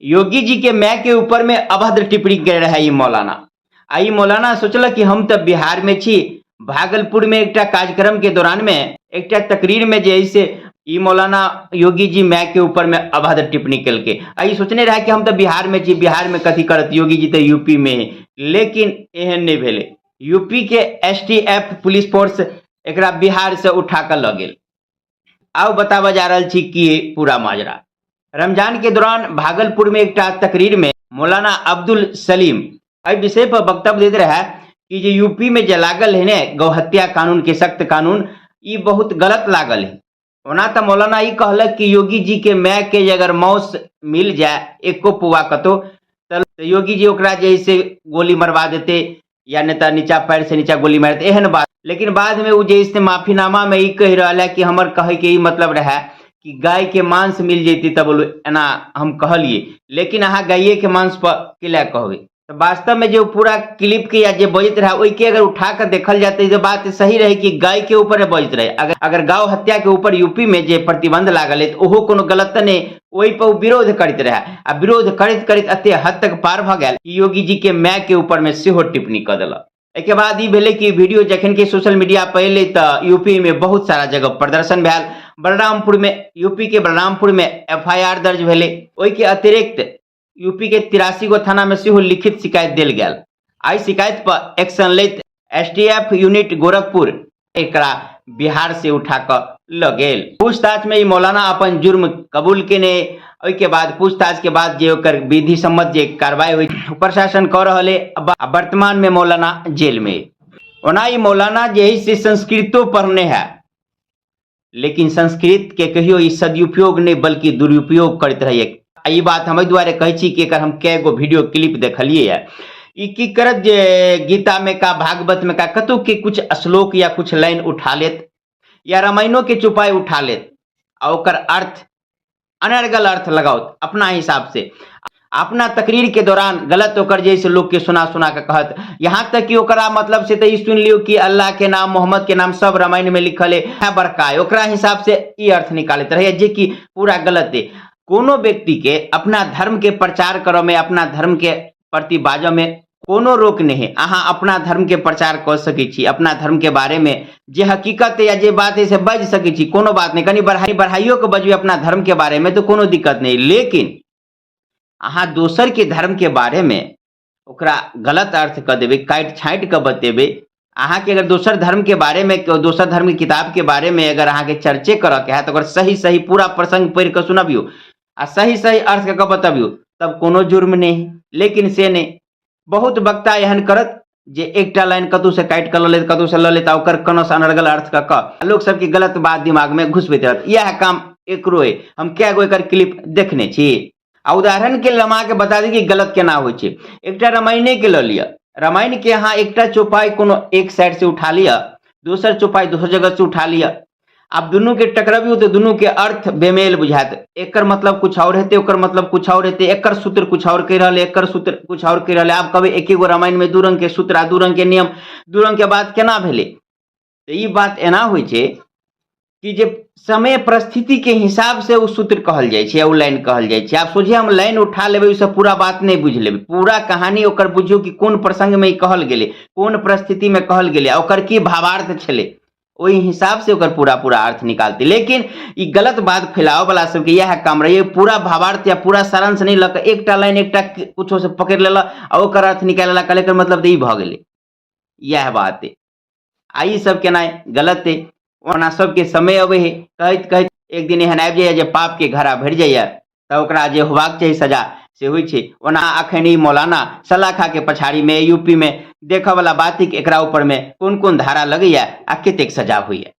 योगी जी के मैं के ऊपर में अभद्र टिप्पणी कर रहा है ये मौलाना। आई मौलाना सोचल कि हम तब बिहार में छी, भागलपुर में एक कार्यक्रम के दौरान में एक तकरीर में जैसे ई मौलाना योगी जी मैं के ऊपर में अभद्र टिप्पणी कल के आई सोचने रहा कि हम तो बिहार में छी, बिहार में कथी करत, योगी जी तो यूपी में है। लेकिन एहन नहीं भेले। यूपी के एसटीएफ पुलिस फोर्स एकरा बिहार से उठा कर ल गेल। आओ बतावा जा रहा छी कि पूरा माजरा। रमजान के दौरान भागलपुर में एक तकरीर में मौलाना अब्दुल सलीम इस विषय पर वक्तव्य देते रहा कि जो यूपी में जो लागल है ने गौहत्या कानून के सख्त कानून, ये बहुत गलत लागल है। ओना तो मौलाना ये कहलक कि योगी जी के मैं के अगर मौस मिल जाए एको पुआ कतो तो योगी जी ओकरा जैसे गोली मरवा देते या नेता नीचा पैर से नीचा गोली मार देते, एहन बात। लेकिन बाद में वो जैसे माफीनामा में ये कह रहा है कि हमर कहे के ये मतलब रहा कि गाय के मांस मिल जेती तब एना हम कहलिए, लेकिन अहाँ गाये के मांस पर किला कहबे। तो वास्तव में जो पूरा क्लिप के या जो बजत रहा वही के अगर उठा कर देखल जाते तो बात सही रहे कि गाय के ऊपर बजत रहे। अगर गौ हत्या के ऊपर यूपी में जो प्रतिबंध लागल है तो ओहो कोनो गलत नहीं, वही पर विरोध करते रहा आ विरोध करते करते अते हद तक पार भ गया योगी जी के मैं के ऊपर में सेहो टिप्पणी कर दिलक। एक बाद ये भेले कि वीडियो जखन के सोशल मीडिया पहले तो यूपी में बहुत सारा जगह प्रदर्शन भेल। बलरामपुर में, यूपी के बलरामपुर में एफआईआर दर्ज भेले। ओहि के अतिरिक्त यूपी के 83 गो थाना में सेहो लिखित शिकायत दिल गया। आई शिकायत पर एक्शन लेत एसटीएफ यूनिट गोरखपुर एकरा बिहार से उठा कर ल गेल। पूछताछ में मौलाना अपन जुर्म कबूल केने। ओहि के बाद पूछताछ के बाद जे ओकर विधि सम्मत जे कार्रवाई हुई प्रशासन कर रहा है। वर्तमान में मौलाना जेल में। ओना ई मौलाना जे से संस्कृतो पढ़ने है, लेकिन संस्कृत के कहियो ई सदुपयोग नहीं बल्कि दुरुपयोग करते रहिए। ई बात हम द्वारे कहे छी कि हम कै गो वीडियो क्लिप देखलिए है। ई की करत जे गीता में का, भागवत में का कतौ के कुछ श्लोक या कुछ लाइन उठा लेत या रामायणों के चुपाई उठा लेत और ओकर अर्थ अनर्गल अर्थ लगाओ अपना हिसाब से। अपना तकरीर के दौरान गलत होकर जैसे लोग के सुना सुना के कहत, यहाँ तक कि ओकरा मतलब से तो ई सुन लियो कि अल्लाह के नाम, मोहम्मद के नाम सब रामायण में लिखल है बड़का है, ओकरा हिसाब से ई अर्थ निकालते रहे जे कि पूरा गलत है। कोनो व्यक्ति के अपना धर्म के प्रचार करो में, अपना धर्म के प्रति बाजो में कोनो रोक नहीं है। अहाँ अपना धर्म के प्रचार कर सके छी, अपना धर्म के बारे में जे हकीकत है या जे बात है से बज सके छी, कोनो बात नहीं। कनी बढ़ाइयो के बजबे अपना धर्म के बारे में तो कोनो दिक्कत नहीं। लेकिन अहाँ दोसर के धर्म के बारे में ओकरा गलत अर्थ कर देवे, काट छाँट के बतेबे। अहाँ के अगर दोसर धर्म के बारे में, दोसर धर्म की किताब के बारे में अगर अहाँ के चर्चे करे के है तो अगर सही सही पूरा प्रसंग पढ़ के सुनबियो आ सही सही अर्थ के बतबियो तब कोनो जुर्म नहीं। लेकिन से नहीं, बहुत वक्ता एहन करत जे एकटा लाइन कतौ से काट कर ले, कतौ से ल लेता ओकर कोनो अनर्गल अर्थ का लोग सबके गलत बात दिमाग में घुसबैत रहत। यह काम एकरो है। हम कै गो एकर क्लिप देखने छी। उदाहरण के लमा के बता दी कि गलत केना होइ छै। एकटा रामायणे के ल लिया। रामायण के यहाँ एकटा चौपाई कोनो एक साइड से उठा लिया, दोसर चौपाई दोसर जगह से उठा लिया। आप दोनों के टकराबियो तो दोनों के अर्थ बेमेल बुझात। एकर मतलब कुछ और हेते, ओकर मतलब कुछ और हेते। एकर सूत्र कुछ और कह रहले, एकर सूत्र कुछ और कह रहले। आप कभी एक गो रामायण में दू रंग के सूत्र, दू रंग के नियम, दू रंग के बात केना भेले। तो ई बात एना होइ छै कि जे समय परिस्थिति के हिसाब से उस सूत्र कहल जाय छै, उ लाइन कहल जाय छै। आप सोझे हम लाइन उठा लेबै, उससे पूरा बात नहीं बुझ लेबै। पूरा कहानी ओकर बुझियो कि कोन प्रसंग में कहल गेले, कोन परिस्थिति में कहल गेले, ओकर की भावार्थ छले, वही हिसाब से ओकर पूरा पूरा अर्थ निकालते। लेकिन ये गलत बात फैलाओ वाला सबके यह काम रही, पूरा भावार्थ या पूरा सारांश नहीं लक एकटा लाइन एकटा कुछो से पकड़ लेला और ओकर अर्थ निकाल लेला, कहले मतलब तो ई भ गेले। यह बात है। आई सब केना गलत है। ओना सबके समय अबे है, कहत कहत एक दिन एहन आबि जाइए जे पाप के घड़ा भरि जाइए तो ओकरा जे होबाक चाहिए सजा से होइ छै। ओना अखन ई मौलाना सलाखा के पछाड़ी में यूपी में देखे वाला बात है कि एकरा ऊपर में कोन कोन धारा लगैया आ कतेक सजा होइया।